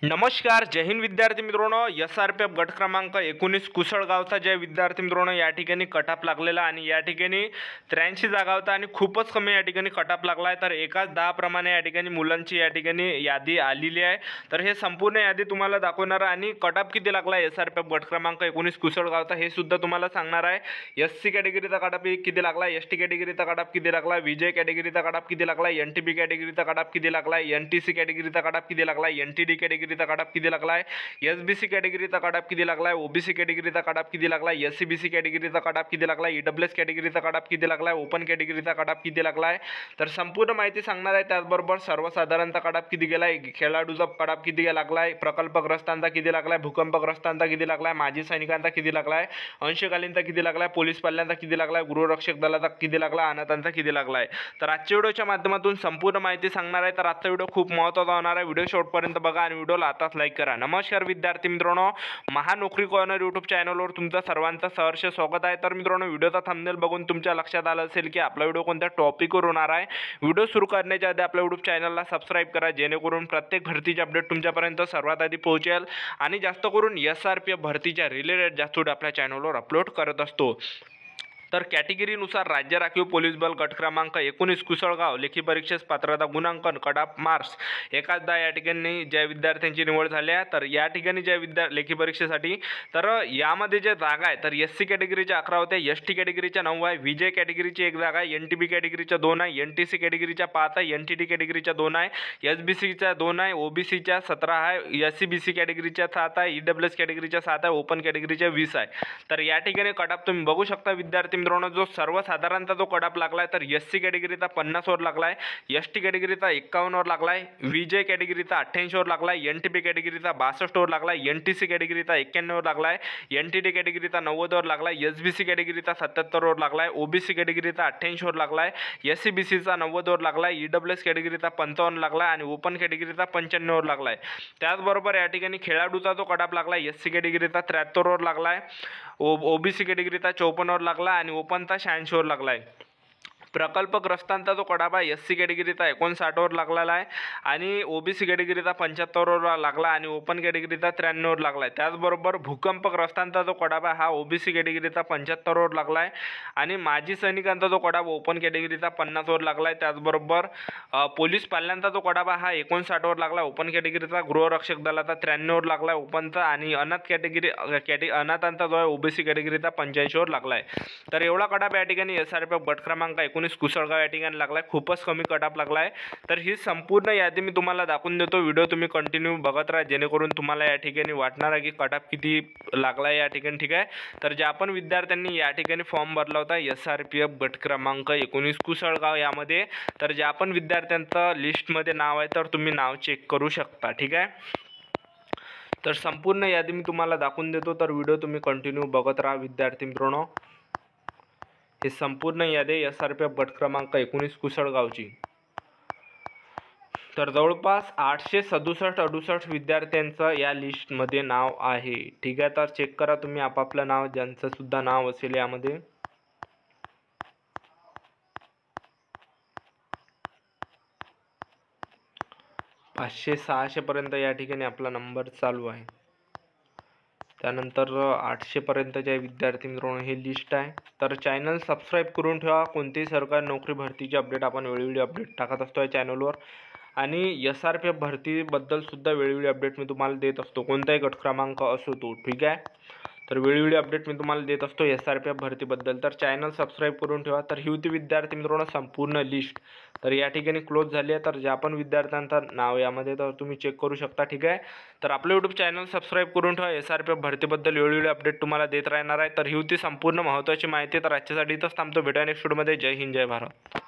नमस्कार, जय हिंद विद्यार्थी मित्रांनो। SRPF गट क्रमांक 19 कुसळगावचा जे विद्यार्थी मित्रांनो या ठिकाणी कटअप लागलेला आणि या ठिकाणी 83 जागा होता आणि खूपच कमी या ठिकाणी कटअप लागला आहे। तर एकाच 10 प्रमाणे या ठिकाणी मुलांची या ठिकाणी यादी आलेली आहे। तर हे संपूर्ण यादी तुम्हाला दाखवणार आणि कटअप किती लागला SRPF गट क्रमांक 19 कुसळगावचा हे सुद्धा तुम्हाला सांगणार आहे। SC कॅटेगरीचा कटअप किती लागला, ST कॅटेगरीचा कटअप किती लागला, विजय कॅटेगरीचा कटअप किती लागला, NTB कॅटेगरीचा कटअप किती लागला, NTC कॅटेगरीचा कटअप किती लागला, NTD कॅटेगरीचा कटअप किती लागलाय, SBC कॅटेगरीचा कटअप किती लागलाय, OBC कॅटेगरीचा कटअप किती लागलाय, SCBC कॅटेगरीचा कटअप किती लागलाय, EWS कॅटेगरीचा कटअप किती लागलाय, ओपन कॅटेगरीचा कटअप किती लागलाय। तर संपूर्ण माहिती सांगणार आहे। त्याचबरोबर सर्वसाधारणचा कटअप किती गेलाय, खेळाडूचा कटअप किती लागलाय, प्रकल्पग्रस्तांचा किती लागलाय, भूकंपग्रस्तांचा किती लागलाय, माजी सैनिकांचा किती लागलाय, अंशकालीनचा किती लागलाय, पोलीस पाल्यांचा किती लागलाय, गृहरक्षक दलाचा किती लागला, अनाथांचा किती लागलाय। तर आजच्या व्हिडिओच्या माध्यमातून संपूर्ण माहिती सांगणार आहे। तर आजचा व्हिडिओ खूप महत्त्वाचा होणार आहे। व्हिडिओ शेवटपर्यंत बघा आणि व्हिडिओला आताच लाईक करा। नमस्कार विद्यार्थी मित्रांनो, महानोकरी कॉर्नर यूट्यूब चॅनलवर तुमचं सर्वांचं सहर्ष स्वागत आहे। तर मित्रांनो, व्हिडिओचा थंबनेल बघून तुमच्या लक्षात आलं असेल की आपला व्हिडिओ कोणत्या टॉपिकवर होणार आहे। व्हिडिओ सुरू करण्याच्या आधी आपल्या यूट्यूब चॅनलला सबस्क्राईब करा, जेणेकरून प्रत्येक भरतीचे अपडेट तुमच्यापर्यंत सर्वात आधी पोहोचेल आणि जास्त करून SRPF भरतीच्या रिलेटेड जास्त व्हिडिओ आपल्या चॅनलवर अपलोड करत असतो। तर कॅटेगरीनुसार राज्य राखीव पोलीस बल गट क्रमांक 19 कुसळगाव लेखी परीक्षेस पात्रता गुणांकन कटअप मार्क्स एकाच 10 या ठिकाणी ज्या विद्यार्थ्यांची निवड झाली आहे। तर या ठिकाणी ज्या लेखी परीक्षेसाठी तर यामध्ये जे जागा आहे तर SC कॅटेगरीच्या 11 होत्या, ST कॅटेगरीच्या 9 आहे, विजय कॅटेगरीची 1 जागा आहे, NTB कॅटेगरीच्या 2 आहे, NTC कॅटेगरीच्या 5 आहे, NTD कॅटेगरीच्या 2 आहे, SBCच्या 2 आहे, OBCच्या 17 आहे, SCBC कॅटेगरीच्या 7 आहे, EWS कॅटेगरीच्या 7 आहे, ओपन कॅटेगरीच्या 20 आहे। तर या ठिकाणी कटअप तुम्ही बघू शकता विद्यार्थी मित्रांनो, जो सर्वसाधारणचा जो कटअप लागलाय तर SC कॅटेगरीचा 50 वर लागलाय, ST कॅटेगरीचा 51 वर लागलाय, विजय कॅटेगरीचा 88 वर लागलाय, NTB कॅटेगरीचा 62 वर लागलाय, NTC कॅटेगरीचा 91 वर लागलाय, NTD कॅटेगरीचा 90 वर लागलाय, SBC कॅटेगरीचा 77 वर लागलाय, OBC कॅटेगरीचा 88 वर लागलाय, SCBCचा 90 वर लागलाय, EWS कॅटेगरीचा 55 लागलाय आणि ओपन कॅटेगरीचा 95 वर लागलाय। त्याचबरोबर या ठिकाणी खेळाडूचा जो कटअप लागलाय SC कॅटेगरीचा 73 वर लागलाय, OBC कॅटेगरीचा 54 वर लागला आणि ओपनचा 86 वर लागलाय। प्रकल्पग्रस्तांचा जो कटअप आहे SC कॅटेगरीचा 59 वर लागलेला आहे आणि OBC कॅटेगरीचा 75 वर लागला आणि ओपन कॅटेगरीचा 93 वर लागला आहे। त्याचबरोबर भूकंपग्रस्तांचा जो कटअप आहे हा OBC कॅटेगरीचा 75 वर लागला आहे आणि माजी सैनिकांचा जो कटअप ओपन कॅटेगरीचा 50 वर लागला आहे। त्याचबरोबर पोलीस पाल्यांचा जो कटअप आहे हा 59 वर लागला, ओपन कॅटेगरीचा गृहरक्षक दलाचा 93 वर लागला ओपनचा आणि अनाथ अनाथांचा जो आहे OBC कॅटेगरीचा 85 वर लागला आहे। तर एवढा कटअप या ठिकाणी SRPF गट क्रमांक 19 कुसळगाव या ठिकाणी लागलाय, खूपच कमी कटअप लागलाय। तर ही संपूर्ण यादी मी तुम्हाला दाखवून देतो, व्हिडिओ तुम्ही कंटिन्यू बघत राहा, जेणेकरून तुम्हाला या ठिकाणी वाटणार आहे की कटअप किती लागलाय या ठिकाणी। ठीक आहे, तर ज्या पण विद्यार्थ्यांनी या ठिकाणी फॉर्म भरला होता SRPF गट क्रमांक 19 कुसळगाव यामध्ये, तर ज्या पण विद्यार्थ्यांचं लिस्टमध्ये नाव आहे तर तुम्ही नाव चेक करू शकता। ठीक आहे, तर संपूर्ण यादी मी तुम्हाला दाखवून देतो, तर व्हिडिओ तुम्ही कंटिन्यू बघत राहा विद्यार्थी मित्रांनो। हे संपूर्ण यादी SRPF गट क्रमांक 19 कुसळगावची। तर जवळपास 867-68 विद्यार्थ्यांचं या लिस्टमध्ये नाव आहे। ठीक आहे, तर चेक करा तुम्ही आपापलं नाव, ज्यांचं सुद्धा नाव असेल यामध्ये। पाचशे 600 पर्यंत या ठिकाणी आपला नंबर चालू आहे। त्यानंतर 800 पर्यंतच्या विद्यार्थी मित्रांनो हे लिस्ट आहे। तर चॅनल सबस्क्राईब करून ठेवा, कोणतीही सरकारी नोकरी भरतीची अपडेट आपण वेळोवेळी अपडेट टाकत असतो या चॅनलवर आणि SRPF भरतीबद्दल सुद्धा वेळोवेळी अपडेट मी तुम्हाला देत असतो, कोणताही गट क्रमांक असो तो। ठीक आहे, तर वेळोवेळी अपडेट मी तुम्हाला देत असतो SRPF भरतीबद्दल। तर चॅनल सबस्क्राईब करून ठेवा। तर ही होती विद्यार्थी मित्रांनो संपूर्ण लिस्ट। तर या ठिकाणी क्लोज झाली आहे, तर ज्या पण विद्यार्थ्यांचं नाव यामध्ये तर तुम्ही चेक करू शकता। ठीक आहे, तर आपलं यूट्यूब चॅनल सबस्क्राईब करून ठेवा, SRPF भरतीबद्दल वेळोवेळी अपडेट तुम्हाला देत राहणार आहे। तर ही होती संपूर्ण महत्त्वाची माहिती। तर आजच्यासाठी इथंच थांबतो, भेटूया नेक्स्ट व्हिडिओमध्ये। जय हिंद, जय भारत।